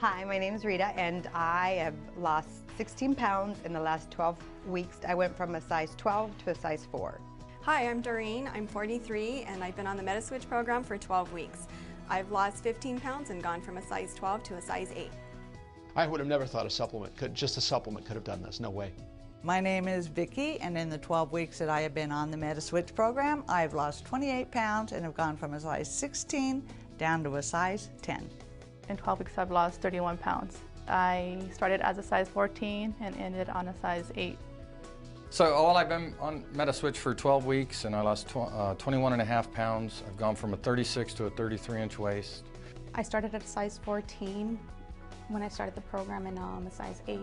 Hi, my name is Rita, and I have lost 16 pounds in the last 12 weeks. I went from a size 12 to a size 4. Hi, I'm Doreen. I'm 43, and I've been on the MetaSwitch program for 12 weeks. I've lost 15 pounds and gone from a size 12 to a size 8. I would have never thought just a supplement could have done this. No way. My name is Vicki, and in the 12 weeks that I have been on the MetaSwitch program, I've lost 28 pounds and have gone from a size 16 down to a size 10. In 12 weeks, I've lost 31 pounds. I started as a size 14 and ended on a size 8. So I've been on MetaSwitch for 12 weeks and I lost 21.5 pounds. I've gone from a 36 to a 33-inch waist. I started at a size 14 when I started the program, and now I'm a size 8.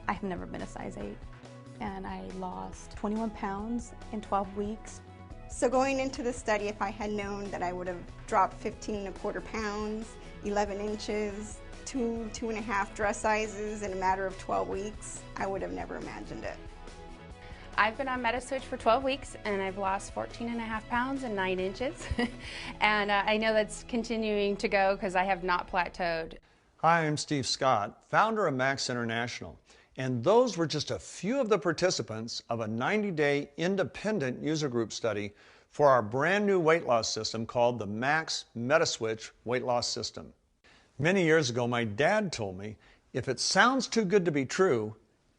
I have never been a size 8. And I lost 21 pounds in 12 weeks. So going into the study, if I had known that I would have dropped 15.25 pounds, 11 inches, 2.5 dress sizes in a matter of 12 weeks, I would have never imagined it. I've been on MetaSwitch for 12 weeks and I've lost 14.5 pounds and 9 inches. And I know that's continuing to go because I have not plateaued. Hi, I'm Steve Scott, founder of Max International. And those were just a few of the participants of a 90-day independent user group study for our brand new weight loss system called the Max MetaSwitch Weight Loss System. Many years ago, my dad told me, if it sounds too good to be true,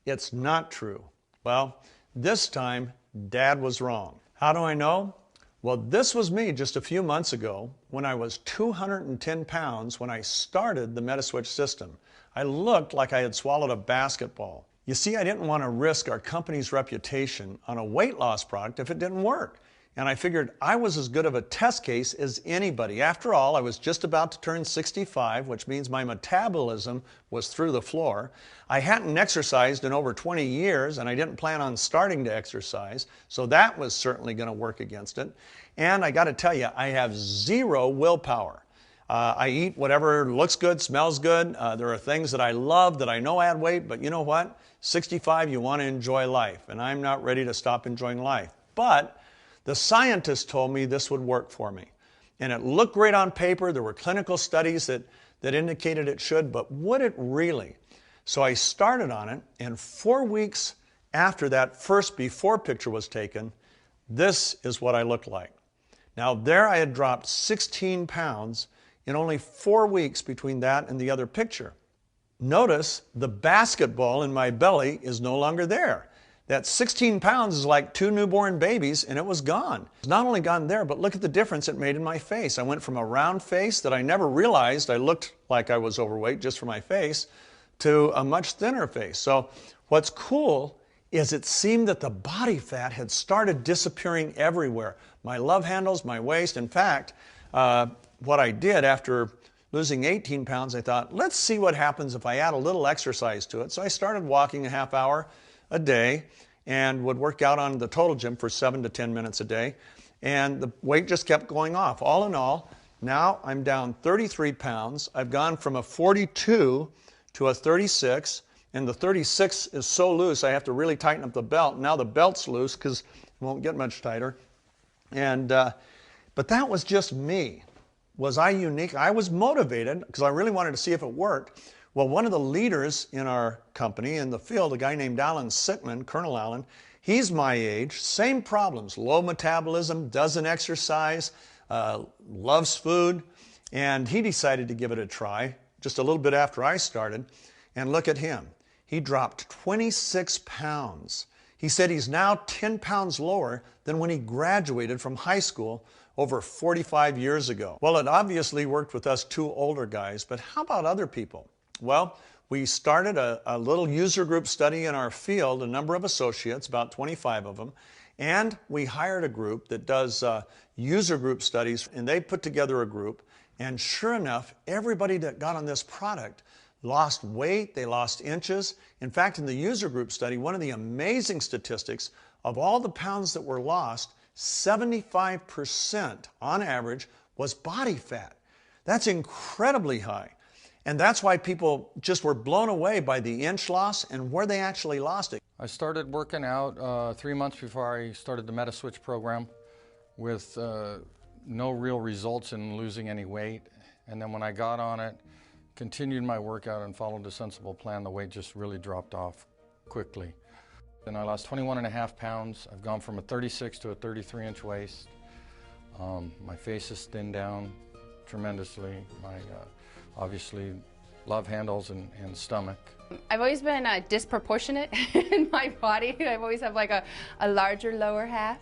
it's not true. Well, this time, Dad was wrong. How do I know? Well, this was me just a few months ago when I was 210 pounds when I started the MetaSwitch system. I looked like I had swallowed a basketball. You see, I didn't want to risk our company's reputation on a weight loss product if it didn't work. And I figured I was as good of a test case as anybody. After all, I was just about to turn 65, which means my metabolism was through the floor. I hadn't exercised in over 20 years, and I didn't plan on starting to exercise, so that was certainly going to work against it. And I got to tell you, I have zero willpower. I eat whatever looks good, smells good. There are things that I love that I know add weight, but you know what? 65, you want to enjoy life, and I'm not ready to stop enjoying life. But the scientists told me this would work for me. And it looked great on paper. There were clinical studies that indicated it should, but would it really? So I started on it, and 4 weeks after that first before picture was taken, this is what I looked like. Now there I had dropped 16 pounds in only 4 weeks between that and the other picture. Notice the basketball in my belly is no longer there. That 16 pounds is like 2 newborn babies, and it was gone. It's not only gone there, but look at the difference it made in my face. I went from a round face that I never realized I looked like I was overweight just for my face to a much thinner face. So what's cool is it seemed that the body fat had started disappearing everywhere. My love handles, my waist. In fact, what I did after losing 18 pounds, I thought, let's see what happens if I add a little exercise to it. So I started walking a half hour a day and would work out on the total gym for 7 to 10 minutes a day. And the weight just kept going off. All in all, now I'm down 33 pounds. I've gone from a 42 to a 36, and the 36 is so loose I have to really tighten up the belt. Now the belt's loose because it won't get much tighter. And but that was just me. Was I unique? I was motivated because I really wanted to see if it worked. Well, one of the leaders in our company in the field, a guy named Alan Sickman, Colonel Alan, he's my age, same problems, low metabolism, doesn't exercise, loves food, and he decided to give it a try just a little bit after I started, and look at him. He dropped 26 pounds. He said he's now 10 pounds lower than when he graduated from high school over 45 years ago. Well, it obviously worked with us 2 older guys, but how about other people? Well, we started a little user group study in our field, a number of associates, about 25 of them, and we hired a group that does user group studies, and they put together a group, and sure enough, everybody that got on this product lost weight, they lost inches. In fact, in the user group study, one of the amazing statistics of all the pounds that were lost, 75% on average was body fat. That's incredibly high. And that's why people just were blown away by the inch loss and where they actually lost it. I started working out 3 months before I started the MetaSwitch program with no real results in losing any weight. And then when I got on it, continued my workout and followed a sensible plan, the weight just really dropped off quickly. Then I lost 21.5 pounds. I've gone from a 36 to a 33-inch waist. My face has thinned down tremendously. My obviously love handles and stomach. I've always been disproportionate in my body. I've always had like a larger lower half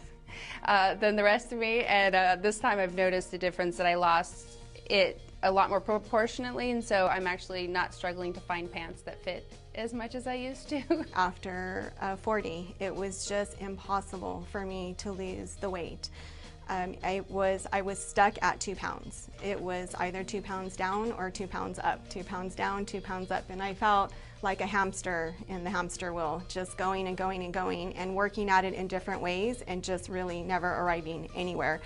than the rest of me, and this time I've noticed a difference that I lost it a lot more proportionately, and so I'm actually not struggling to find pants that fit as much as I used to. After 40, it was just impossible for me to lose the weight. I was stuck at 2 pounds. It was either 2 pounds down or 2 pounds up, 2 pounds down, 2 pounds up, and I felt like a hamster in the hamster wheel, just going and going and going and working at it in different ways and just really never arriving anywhere.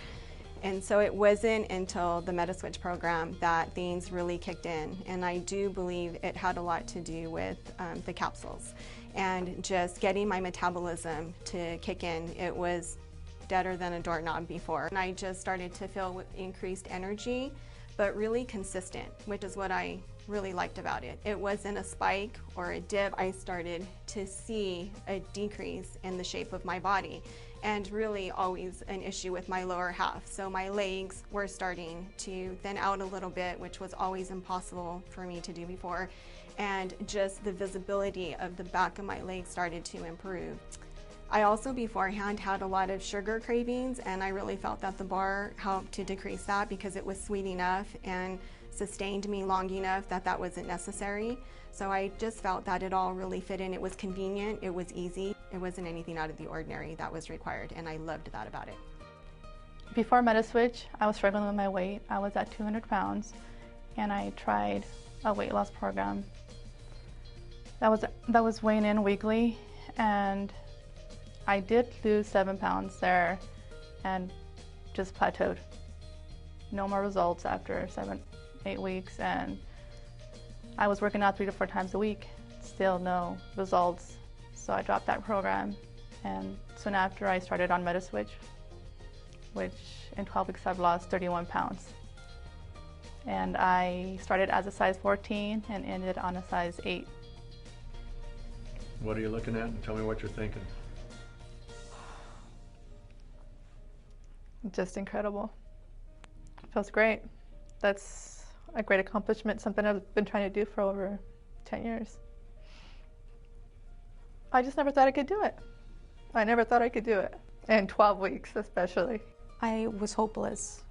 And so it wasn't until the MetaSwitch program that things really kicked in, and I do believe it had a lot to do with the capsules and just getting my metabolism to kick in. It was deader than a doorknob before. And I just started to feel increased energy, but really consistent, which is what I really liked about it. It wasn't a spike or a dip. I started to see a decrease in the shape of my body, and really always an issue with my lower half. So my legs were starting to thin out a little bit, which was always impossible for me to do before. And just the visibility of the back of my legs started to improve. I also beforehand had a lot of sugar cravings, and I really felt that the bar helped to decrease that because it was sweet enough and sustained me long enough that that wasn't necessary. So I just felt that it all really fit in. It was convenient, it was easy, it wasn't anything out of the ordinary that was required, and I loved that about it. Before MetaSwitch, I was struggling with my weight. I was at 200 pounds, and I tried a weight loss program. That was weighing in weekly, and I did lose 7 pounds there and just plateaued. No more results after 7-8 weeks, and I was working out 3 to 4 times a week. Still no results, so I dropped that program, and soon after I started on MetaSwitch, which in 12 weeks I've lost 31 pounds. And I started as a size 14 and ended on a size 8. What are you looking at, and tell me what you're thinking? Just incredible. Feels great. That's a great accomplishment, something I've been trying to do for over 10 years. I just never thought I could do it. I never thought I could do it, in 12 weeks especially. I was hopeless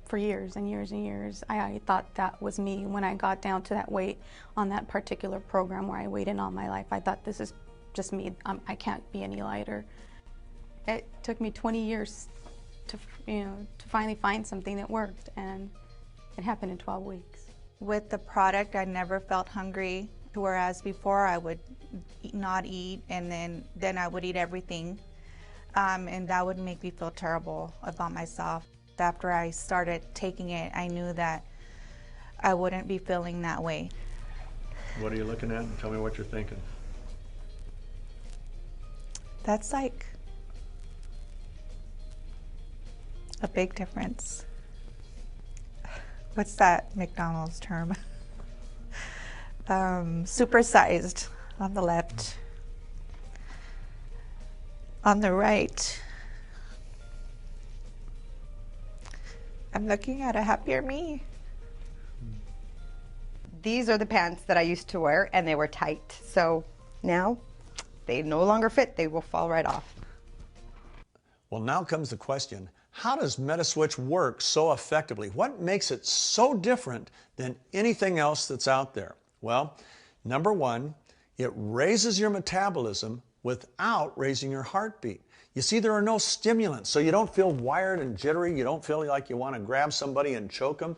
for years and years and years. I thought that was me when I got down to that weight on that particular program where I weighed in all my life. I thought, this is just me. I can't be any lighter. It took me 20 years to finally find something that worked, and it happened in 12 weeks. With the product, I never felt hungry, whereas before I would not eat, and then I would eat everything, and that would make me feel terrible about myself. After I started taking it, I knew that I wouldn't be feeling that way. What are you looking at, and tell me what you're thinking? That's like a big difference. What's that McDonald's term? Supersized on the left. On the right, I'm looking at a happier me. These are the pants that I used to wear, and they were tight. So now they no longer fit. They will fall right off. Well, now comes the question, how does MetaSwitch work so effectively? What makes it so different than anything else that's out there? Well, number one, it raises your metabolism without raising your heartbeat. You see, there are no stimulants, so you don't feel wired and jittery. You don't feel like you want to grab somebody and choke them.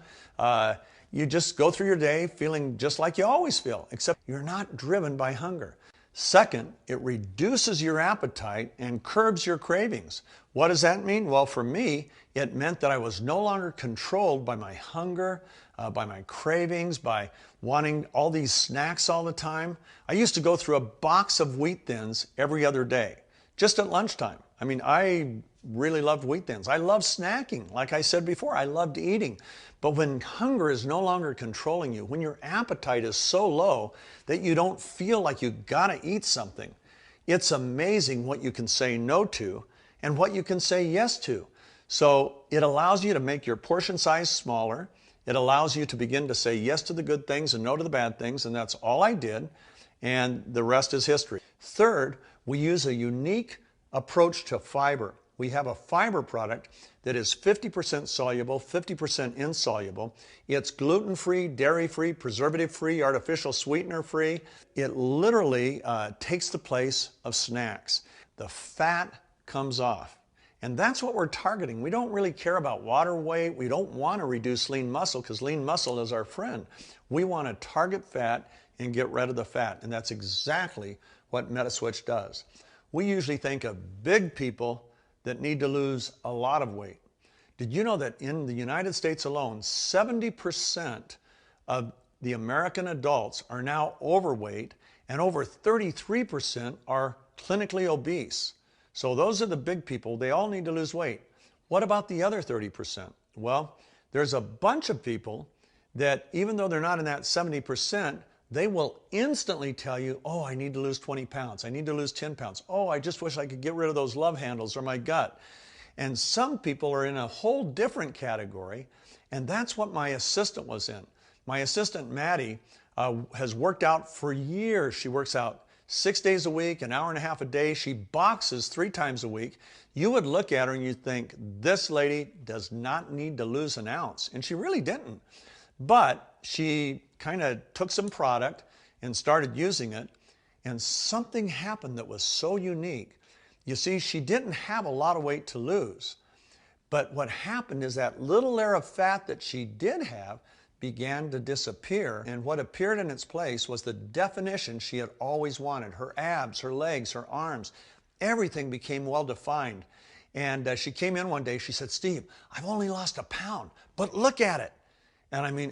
You just go through your day feeling just like you always feel, except you're not driven by hunger. Second, it reduces your appetite and curbs your cravings. What does that mean? Well, for me, it meant that I was no longer controlled by my hunger, by my cravings, by wanting all these snacks all the time. I used to go through a box of Wheat Thins every other day, just at lunchtime. I mean, I really loved wheat thins. I love snacking. Like I said before, I loved eating. But when hunger is no longer controlling you, when your appetite is so low that you don't feel like you gotta eat something, it's amazing what you can say no to and what you can say yes to. So it allows you to make your portion size smaller. It allows you to begin to say yes to the good things and no to the bad things, and that's all I did, and the rest is history. Third, we use a unique approach to fiber. We have a fiber product that is 50% soluble, 50% insoluble. It's gluten-free, dairy-free, preservative-free, artificial sweetener-free. It literally takes the place of snacks. The fat comes off. And that's what we're targeting. We don't really care about water weight. We don't want to reduce lean muscle because lean muscle is our friend. We want to target fat and get rid of the fat. And that's exactly what MetaSwitch does. We usually think of big people that need to lose a lot of weight. Did you know that in the United States alone, 70% of the American adults are now overweight and over 33% are clinically obese? So those are the big people. They all need to lose weight. What about the other 30%? Well, there's a bunch of people that even though they're not in that 70%, they will instantly tell you, oh, I need to lose 20 pounds. I need to lose 10 pounds. Oh, I just wish I could get rid of those love handles or my gut. And some people are in a whole different category, and that's what my assistant was in. My assistant, Maddie, has worked out for years. She works out 6 days a week, an hour and a half a day. She boxes 3 times a week. You would look at her and you'd think, this lady does not need to lose an ounce. And she really didn't. But she kind of took some product and started using it, and something happened that was so unique. You see, she didn't have a lot of weight to lose, but what happened is that little layer of fat that she did have began to disappear, and what appeared in its place was the definition she had always wanted. Her abs, her legs, her arms, everything became well defined. And she came in one day, she said, Steve, I've only lost a pound, but look at it. And I mean,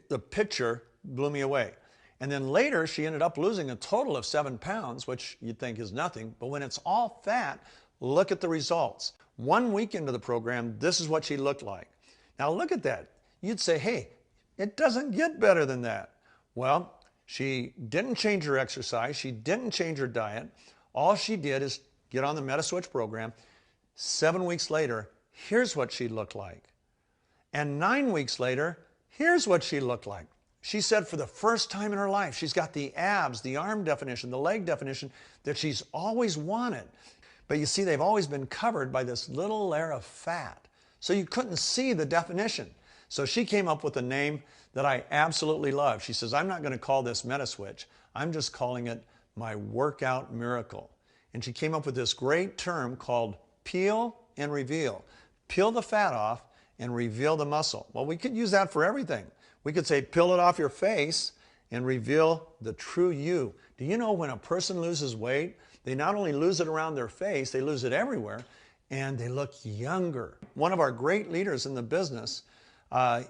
the picture blew me away. And then later, she ended up losing a total of 7 pounds, which you'd think is nothing. But when it's all fat, look at the results. 1 week into the program, this is what she looked like. Now look at that. You'd say, hey, it doesn't get better than that. Well, she didn't change her exercise. She didn't change her diet. All she did is get on the MetaSwitch program. 7 weeks later, here's what she looked like. And 9 weeks later, here's what she looked like. She said for the first time in her life, she's got the abs, the arm definition, the leg definition that she's always wanted. But you see, they've always been covered by this little layer of fat. So you couldn't see the definition. So she came up with a name that I absolutely love. She says, I'm not going to call this MetaSwitch. I'm just calling it my workout miracle. And she came up with this great term called peel and reveal. Peel the fat off and reveal the muscle. Well, we could use that for everything. We could say, peel it off your face and reveal the true you. Do you know when a person loses weight, they not only lose it around their face, they lose it everywhere, and they look younger. One of our great leaders in the business,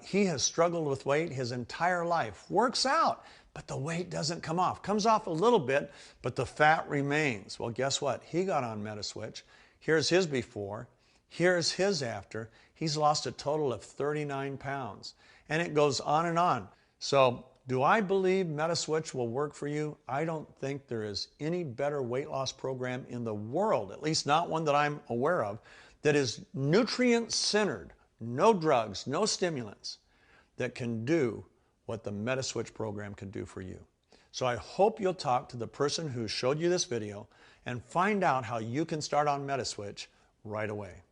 he has struggled with weight his entire life, works out, but the weight doesn't come off. Comes off a little bit, but the fat remains. Well, guess what? He got on MetaSwitch. Here's his before. Here's his after. He's lost a total of 39 pounds. And it goes on and on. So do I believe MetaSwitch will work for you? I don't think there is any better weight loss program in the world, at least not one that I'm aware of, that is nutrient-centered, no drugs, no stimulants, that can do what the MetaSwitch program can do for you. So I hope you'll talk to the person who showed you this video and find out how you can start on MetaSwitch right away.